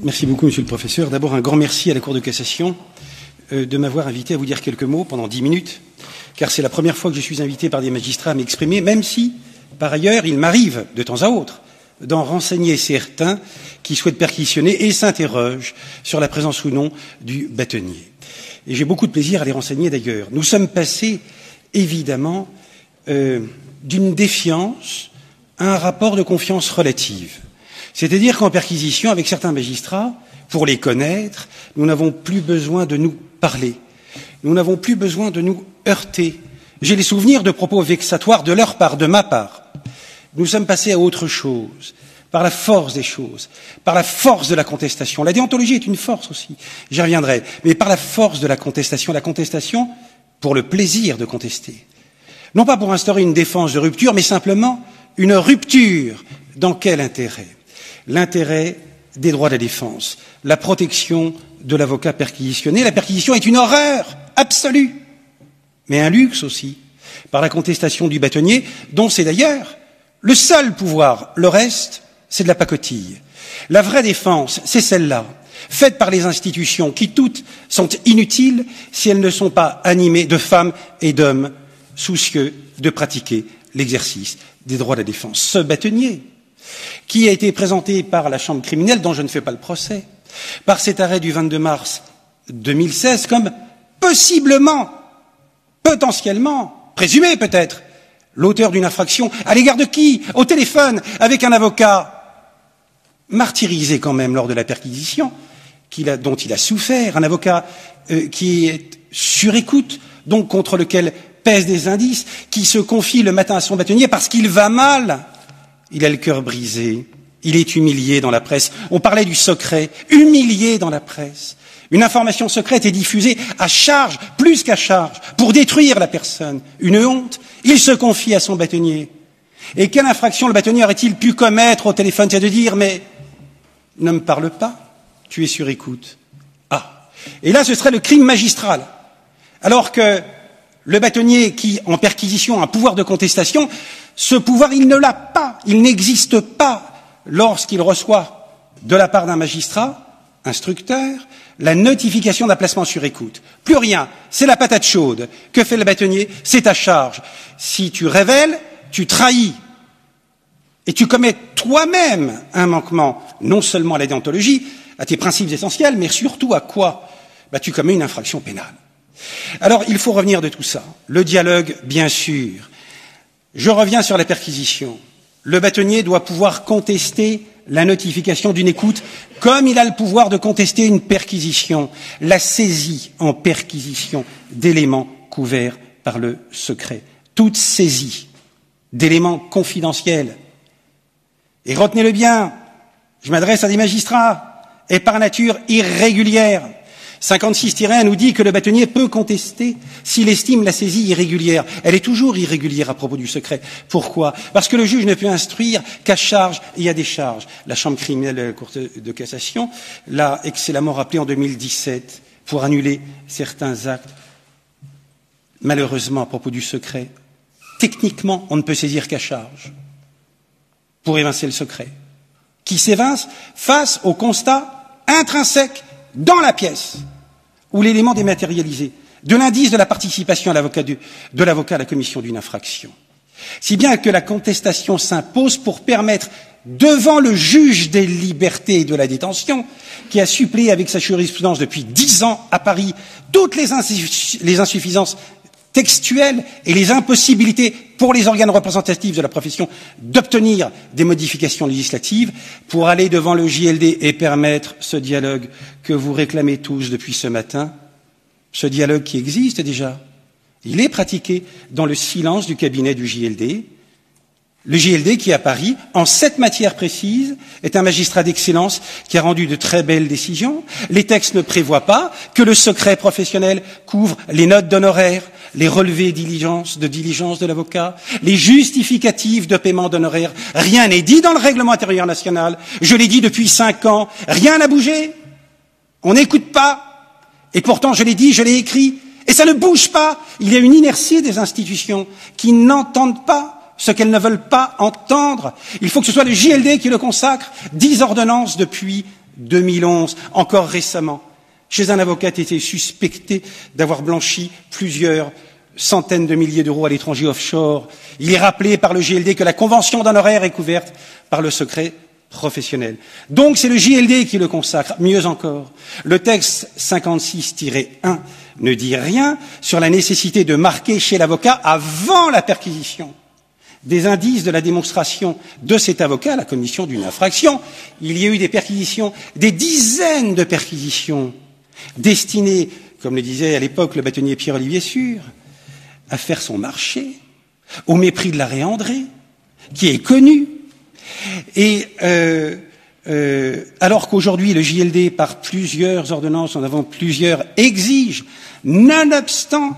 Merci beaucoup, monsieur le professeur. D'abord, un grand merci à la Cour de cassation de m'avoir invité à vous dire quelques mots pendant 10 minutes, car c'est la première fois que je suis invité par des magistrats à m'exprimer, même si, par ailleurs, il m'arrive, de temps à autre, d'en renseigner certains qui souhaitent perquisitionner et s'interrogent sur la présence ou non du bâtonnier. Et j'ai beaucoup de plaisir à les renseigner d'ailleurs. Nous sommes passés, évidemment, d'une défiance à un rapport de confiance relative. C'est-à-dire qu'en perquisition, avec certains magistrats, pour les connaître, nous n'avons plus besoin de nous parler. Nous n'avons plus besoin de nous heurter. J'ai les souvenirs de propos vexatoires de leur part, de ma part. Nous sommes passés à autre chose, par la force des choses, par la force de la contestation. La déontologie est une force aussi, j'y reviendrai, mais par la force de la contestation pour le plaisir de contester. Non pas pour instaurer une défense de rupture, mais simplement une rupture. Dans quel intérêt? L'intérêt des droits de la défense, la protection de l'avocat perquisitionné. La perquisition est une horreur absolue, mais un luxe aussi, par la contestation du bâtonnier, dont c'est d'ailleurs le seul pouvoir. Le reste, c'est de la pacotille. La vraie défense, c'est celle-là, faite par les institutions, qui toutes sont inutiles si elles ne sont pas animées de femmes et d'hommes soucieux de pratiquer l'exercice des droits de la défense. Ce bâtonnier, qui a été présenté par la Chambre criminelle, dont je ne fais pas le procès, par cet arrêt du 22 mars 2016 comme possiblement, potentiellement, présumé peut-être, l'auteur d'une infraction, à l'égard de qui? Au téléphone, avec un avocat martyrisé quand même lors de la perquisition, dont il a souffert, un avocat qui est sur écoute, donc contre lequel pèsent des indices, qui se confie le matin à son bâtonnier parce qu'il va mal. Il a le cœur brisé, il est humilié dans la presse. On parlait du secret, humilié dans la presse. Une information secrète est diffusée à charge, plus qu'à charge, pour détruire la personne. Une honte, il se confie à son bâtonnier. Et quelle infraction le bâtonnier aurait-il pu commettre au téléphone? C'est de dire, mais ne me parle pas, tu es sur écoute. Ah. Et là, ce serait le crime magistral. Alors que le bâtonnier qui, en perquisition, a un pouvoir de contestation, ce pouvoir, il ne l'a pas, il n'existe pas lorsqu'il reçoit de la part d'un magistrat, instructeur, la notification d'un placement sur écoute. Plus rien, c'est la patate chaude. Que fait le bâtonnier? C'est à charge. Si tu révèles, tu trahis. Et tu commets toi-même un manquement, non seulement à la déontologie, à tes principes essentiels, mais surtout à quoi? Tu commets une infraction pénale. Alors, il faut revenir de tout ça. Le dialogue, bien sûr. Je reviens sur la perquisition. Le bâtonnier doit pouvoir contester la notification d'une écoute comme il a le pouvoir de contester une perquisition, la saisie en perquisition d'éléments couverts par le secret. Toute saisie d'éléments confidentiels. Et retenez-le bien, je m'adresse à des magistrats, est par nature irrégulière. 56-1 nous dit que le bâtonnier peut contester s'il estime la saisie irrégulière. Elle est toujours irrégulière à propos du secret. Pourquoi? Parce que le juge ne peut instruire qu'à charge et à décharge. La Chambre criminelle de la Cour de cassation l'a excellemment rappelé en 2017 pour annuler certains actes. Malheureusement, à propos du secret, techniquement, on ne peut saisir qu'à charge pour évincer le secret, qui s'évince face au constat intrinsèque dans la pièce, ou l'élément dématérialisé, de l'indice de la participation de l'avocat à la commission d'une infraction. Si bien que la contestation s'impose pour permettre, devant le juge des libertés et de la détention, qui a suppléé avec sa jurisprudence depuis 10 ans à Paris toutes les insuffisances textuelles et les impossibilités pour les organes représentatifs de la profession d'obtenir des modifications législatives, pour aller devant le JLD et permettre ce dialogue que vous réclamez tous depuis ce matin, ce dialogue qui existe déjà. Il est pratiqué dans le silence du cabinet du JLD. Le JLD qui, à Paris, en cette matière précise, est un magistrat d'excellence qui a rendu de très belles décisions. Les textes ne prévoient pas que le secret professionnel couvre les notes d'honoraires, les relevés de diligence de l'avocat, les justificatifs de paiement d'honoraires. Rien n'est dit dans le règlement intérieur national. Je l'ai dit depuis 5 ans. Rien n'a bougé. On n'écoute pas. Et pourtant, je l'ai dit, je l'ai écrit. Et ça ne bouge pas. Il y a une inertie des institutions qui n'entendent pas ce qu'elles ne veulent pas entendre. Il faut que ce soit le JLD qui le consacre. 10 ordonnances depuis 2011, encore récemment, chez un avocat qui était suspecté d'avoir blanchi plusieurs centaines de milliers d'euros à l'étranger offshore. Il est rappelé par le JLD que la convention d'honoraires est couverte par le secret professionnel. Donc c'est le JLD qui le consacre. Mieux encore, le texte 56-1 ne dit rien sur la nécessité de marquer chez l'avocat, avant la perquisition, des indices de la démonstration de cet avocat à la commission d'une infraction. Il y a eu des perquisitions, des dizaines de perquisitions destinées, comme le disait à l'époque le bâtonnier Pierre-Olivier Sûr, à faire son marché, au mépris de l'arrêt André, qui est connu. Et alors qu'aujourd'hui le JLD, par plusieurs ordonnances, en avant plusieurs, exige, nonobstant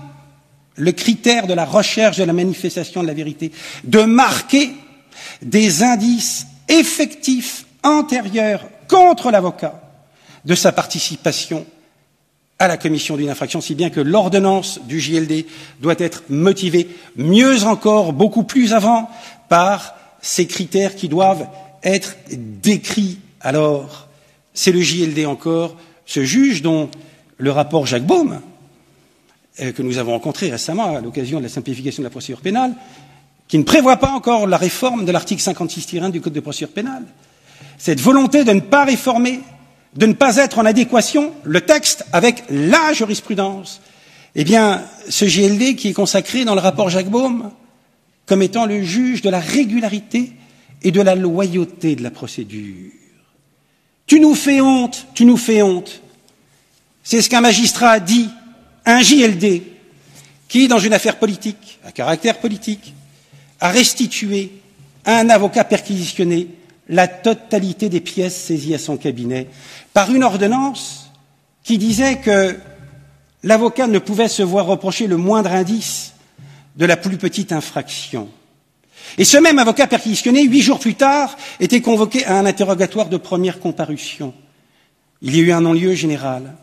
le critère de la recherche de la manifestation de la vérité, de marquer des indices effectifs antérieurs contre l'avocat de sa participation à la commission d'une infraction, si bien que l'ordonnance du JLD doit être motivée, mieux encore, beaucoup plus avant, par ces critères qui doivent être décrits. Alors, c'est le JLD encore, ce juge dont le rapport Jacques Beaume, que nous avons rencontré récemment à l'occasion de la simplification de la procédure pénale, qui ne prévoit pas encore la réforme de l'article 56-1 du Code de procédure pénale. Cette volonté de ne pas réformer, de ne pas être en adéquation, le texte, avec la jurisprudence. Eh bien, ce JLD qui est consacré dans le rapport Jacques Beaume comme étant le juge de la régularité et de la loyauté de la procédure. Tu nous fais honte, tu nous fais honte. C'est ce qu'un magistrat a dit, un JLD, qui, dans une affaire politique, à caractère politique, a restitué à un avocat perquisitionné la totalité des pièces saisies à son cabinet par une ordonnance qui disait que l'avocat ne pouvait se voir reprocher le moindre indice de la plus petite infraction. Et ce même avocat perquisitionné, 8 jours plus tard, était convoqué à un interrogatoire de première comparution. Il y a eu un non-lieu général.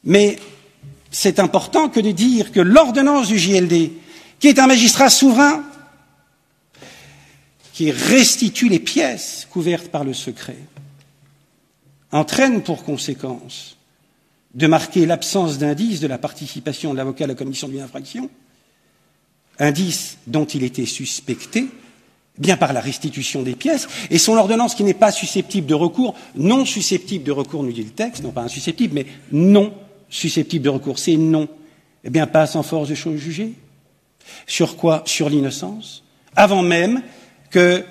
Mais c'est important que de dire que l'ordonnance du JLD, qui est un magistrat souverain, qui restitue les pièces couvertes par le secret, entraîne pour conséquence de marquer l'absence d'indice de la participation de l'avocat à la commission d'une infraction, indice dont il était suspecté, bien par la restitution des pièces, et son ordonnance qui n'est pas susceptible de recours, non susceptible de recours, nous dit le texte, non pas insusceptible, mais non susceptible de recours, c'est non, eh bien passe en force de chose jugée. Sur quoi? Sur l'innocence, avant même que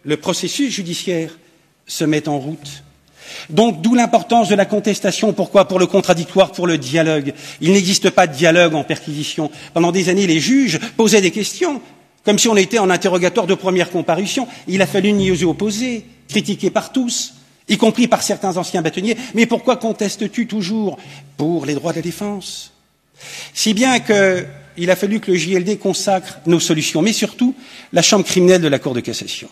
le processus judiciaire se mette en route. Donc, d'où l'importance de la contestation. Pourquoi? Pour le contradictoire, pour le dialogue. Il n'existe pas de dialogue en perquisition. Pendant des années, les juges posaient des questions, comme si on était en interrogatoire de première comparution. Il a fallu n'y opposer, critiqué par tous, y compris par certains anciens bâtonniers. Mais pourquoi contestes-tu toujours? Pour les droits de la défense. Si bien qu'il a fallu que le JLD consacre nos solutions, mais surtout la chambre criminelle de la Cour de cassation.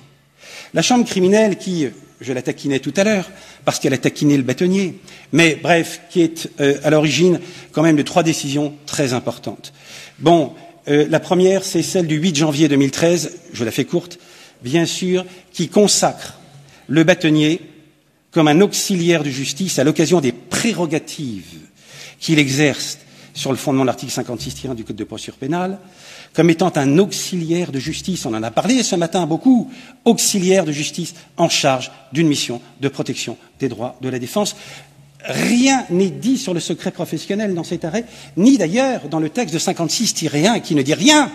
La chambre criminelle qui, je la taquinais tout à l'heure, parce qu'elle a taquiné le bâtonnier, mais bref, qui est à l'origine quand même de 3 décisions très importantes. Bon, la première, c'est celle du 8 janvier 2013, je la fais courte, bien sûr, qui consacre le bâtonnier comme un auxiliaire de justice à l'occasion des prérogatives qu'il exerce sur le fondement de l'article 56-1 du Code de procédure pénale, comme étant un auxiliaire de justice, on en a parlé ce matin beaucoup, auxiliaire de justice en charge d'une mission de protection des droits de la défense. Rien n'est dit sur le secret professionnel dans cet arrêt, ni d'ailleurs dans le texte de 56-1 qui ne dit rien,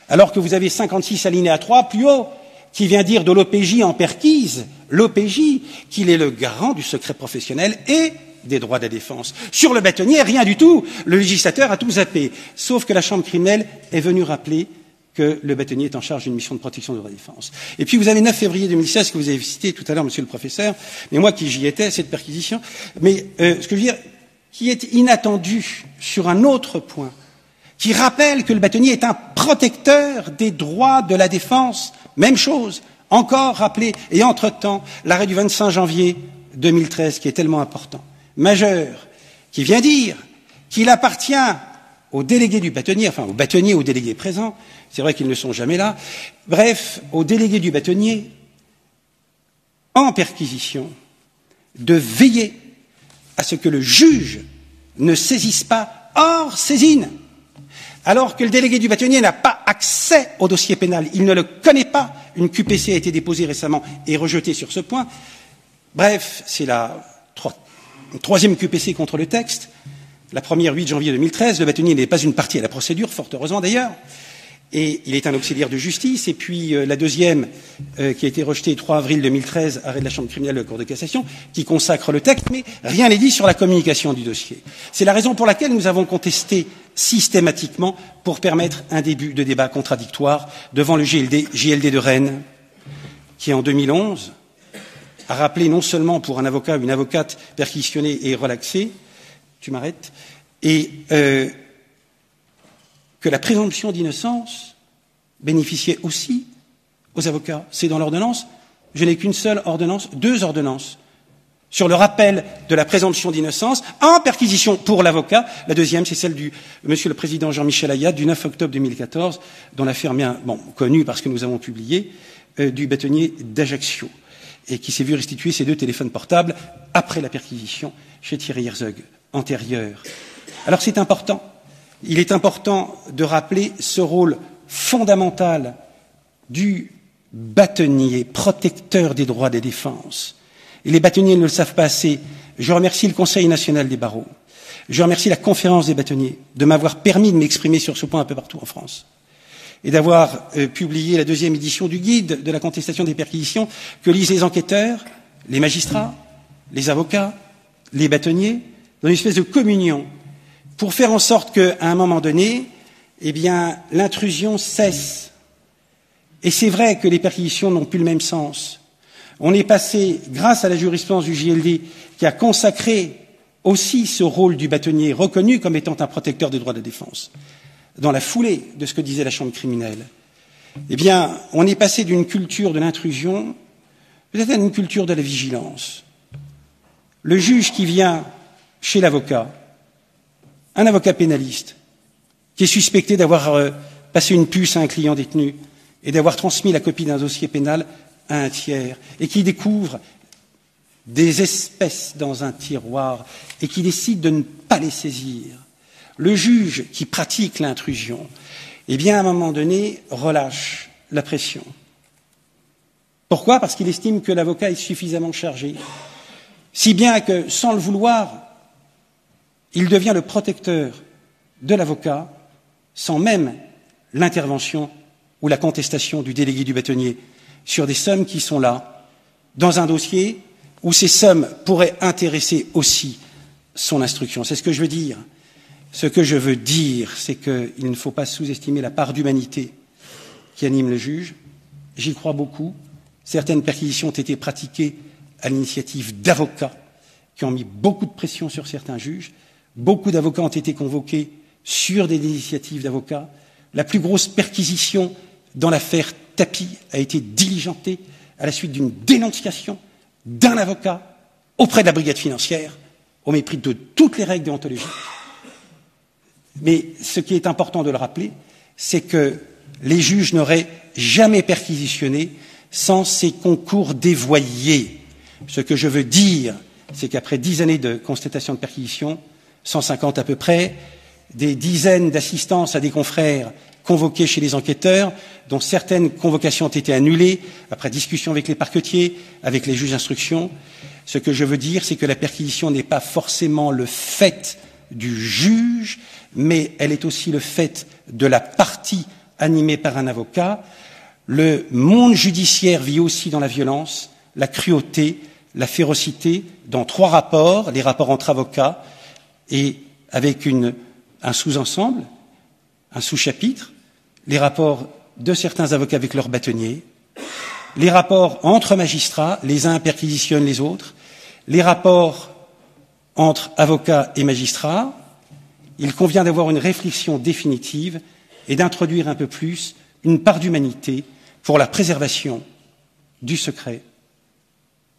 alors que vous avez 56 alinéa 3 plus haut, qui vient dire de l'OPJ en perquise, l'OPJ, qu'il est le garant du secret professionnel et des droits de la défense. Sur le bâtonnier, rien du tout. Le législateur a tout zappé. Sauf que la Chambre criminelle est venue rappeler que le bâtonnier est en charge d'une mission de protection des droits de la défense. Et puis vous avez 9 février 2016, que vous avez cité tout à l'heure, monsieur le professeur, mais moi qui j'y étais, cette perquisition, mais ce que je veux dire, qui est inattendu sur un autre point, qui rappelle que le bâtonnier est un protecteur des droits de la défense. Même chose, encore rappelé, et entre-temps, l'arrêt du 25 janvier 2013, qui est tellement important, majeur, qui vient dire qu'il appartient aux délégués du bâtonnier, enfin aux bâtonniers, aux délégués présents, c'est vrai qu'ils ne sont jamais là, bref, aux délégués du bâtonnier, en perquisition, de veiller à ce que le juge ne saisisse pas hors saisine, alors que le délégué du bâtonnier n'a pas accès au dossier pénal, il ne le connaît pas. Une QPC a été déposée récemment et rejetée sur ce point. Bref, c'est la troisième QPC contre le texte. La première, 8 janvier 2013, le bâtonnier n'est pas une partie à la procédure, fort heureusement d'ailleurs, et il est un auxiliaire de justice. Et puis la deuxième, qui a été rejetée 3 avril 2013, arrêt de la Chambre criminelle de la Cour de cassation, qui consacre le texte, mais rien n'est dit sur la communication du dossier. C'est la raison pour laquelle nous avons contesté systématiquement pour permettre un début de débat contradictoire devant le JLD de Rennes, qui en 2011 a rappelé non seulement pour un avocat ou une avocate perquisitionnée et relaxée, tu m'arrêtes, et que la présomption d'innocence bénéficiait aussi aux avocats. C'est dans l'ordonnance. Je n'ai qu'une seule ordonnance, 2 ordonnances, sur le rappel de la présomption d'innocence en perquisition pour l'avocat. La deuxième, c'est celle du Monsieur le Président Jean-Michel Ayat du 9 octobre 2014, dont l'affaire bien connue parce que nous avons publié, du bâtonnier d'Ajaccio, et qui s'est vu restituer ses 2 téléphones portables après la perquisition chez Thierry Herzog, antérieure. Alors c'est important. Il est important de rappeler ce rôle fondamental du bâtonnier, protecteur des droits des défenses. Et les bâtonniers ne le savent pas assez. Je remercie le Conseil national des barreaux. Je remercie la conférence des bâtonniers de m'avoir permis de m'exprimer sur ce point un peu partout en France et d'avoir publié la 2e édition du guide de la contestation des perquisitions que lisent les enquêteurs, les magistrats, les avocats, les bâtonniers, dans une espèce de communion, pour faire en sorte qu'à un moment donné, eh bien, l'intrusion cesse. Et c'est vrai que les perquisitions n'ont plus le même sens. On est passé, grâce à la jurisprudence du JLD, qui a consacré aussi ce rôle du bâtonnier, reconnu comme étant un protecteur des droits de défense, dans la foulée de ce que disait la Chambre criminelle, eh bien, on est passé d'une culture de l'intrusion peut-être à une culture de la vigilance. Le juge qui vient chez l'avocat, un avocat pénaliste, qui est suspecté d'avoir passé une puce à un client détenu et d'avoir transmis la copie d'un dossier pénal à un tiers, et qui découvre des espèces dans un tiroir et qui décide de ne pas les saisir. Le juge qui pratique l'intrusion, eh bien, à un moment donné, relâche la pression. Pourquoi ? Parce qu'il estime que l'avocat est suffisamment chargé, si bien que, sans le vouloir, il devient le protecteur de l'avocat, sans même l'intervention ou la contestation du délégué du bâtonnier sur des sommes qui sont là, dans un dossier où ces sommes pourraient intéresser aussi son instruction. C'est ce que je veux dire. Ce que je veux dire, c'est qu'il ne faut pas sous-estimer la part d'humanité qui anime le juge. J'y crois beaucoup. Certaines perquisitions ont été pratiquées à l'initiative d'avocats qui ont mis beaucoup de pression sur certains juges. Beaucoup d'avocats ont été convoqués sur des initiatives d'avocats. La plus grosse perquisition dans l'affaire Tapie a été diligentée à la suite d'une dénonciation d'un avocat auprès de la brigade financière, au mépris de toutes les règles déontologiques. Mais ce qui est important de le rappeler, c'est que les juges n'auraient jamais perquisitionné sans ces concours dévoyés. Ce que je veux dire, c'est qu'après 10 années de constatation de perquisition, 150 à peu près, des dizaines d'assistances à des confrères convoqués chez les enquêteurs, dont certaines convocations ont été annulées après discussion avec les parquetiers, avec les juges d'instruction. Ce que je veux dire, c'est que la perquisition n'est pas forcément le fait du juge, mais elle est aussi le fait de la partie animée par un avocat. Le monde judiciaire vit aussi dans la violence, la cruauté, la férocité, dans 3 rapports, les rapports entre avocats, et avec un sous-ensemble, un sous-chapitre, les rapports de certains avocats avec leurs bâtonniers, les rapports entre magistrats, les uns perquisitionnent les autres, les rapports entre avocats et magistrats. Il convient d'avoir une réflexion définitive et d'introduire un peu plus une part d'humanité pour la préservation du secret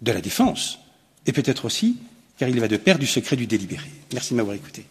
de la défense, et peut-être aussi, car il va de pair, du secret du délibéré. Merci de m'avoir écouté.